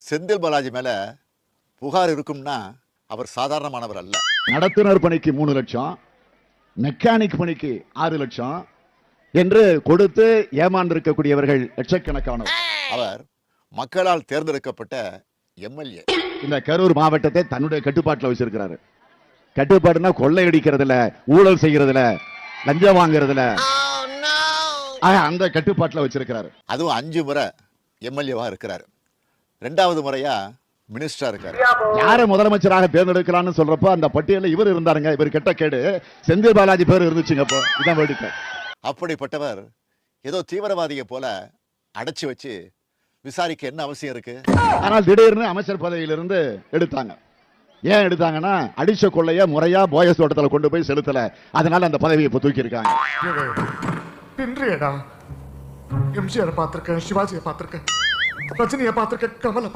செந்தில் பாலாஜி மேல புகார் இருக்கும்னா அவர் சாதாரணமானவர் அல்ல. நடத்துனர் பணிக்கு 3 லட்சம், மெக்கானிக் பணிக்கு 6 லட்சம் என்று கொடுத்து ஏமாந்திருக்கக்கூடியவர்கள் லட்சக்கணக்கானவர். அவர் மக்களால் தேர்ந்தெடுக்கப்பட்ட எம்எல்ஏ. இந்த கரூர் மாவட்டத்தை தன்னுடைய கட்டுப்பாட்டில் வச்சிருக்கிறாரு. கட்டுப்பாடுனா கொள்ளையடிக்கிறதுல, ஊழல் செய்யறதுல, லஞ்சம் வாங்குறதுல, அந்த கட்டுப்பாட்டில் வச்சிருக்கிறாரு. அதுவும் 5 முறை எம்எல்ஏவா இருக்கிறாரு. 2வது முறையா மினிஸ்டரா இருக்காரு. யாரை முதலமைச்சராக தேர்ந்தெடுக்கலாம்னு சொல்றப்போ அந்த பட்டியலில் இவர் இருந்தாருங்க. இவர் கெட்ட கேடு செந்தில் பாலாஜி பேர் இருந்துச்சுங்க. அப்போ இதான் வேடிக்கை. அப்படிப்பட்டவர் ஏதோ தீவிரவாதியை போல அடைச்சு வச்சு விசாரிக்க என்ன அவசியம் இருக்கு? ஆனால் திடீர்னு அமைச்சர் பதவியிலிருந்து எடுத்தாங்க. ஏன் எடுத்தாங்கன்னா அடிச்ச கொள்ளைய முறையா போயஸ் தோட்டத்தில் கொண்டு போய் செலுத்தல, அதனால அந்த பதவியை இப்ப தூக்கி இருக்காங்க. எம்ஜிஆர் பார்த்திருக்கேன், சிவாஜியை பார்த்திருக்கேன், ரஜினியை பார்த்திருக்கேன், கமலை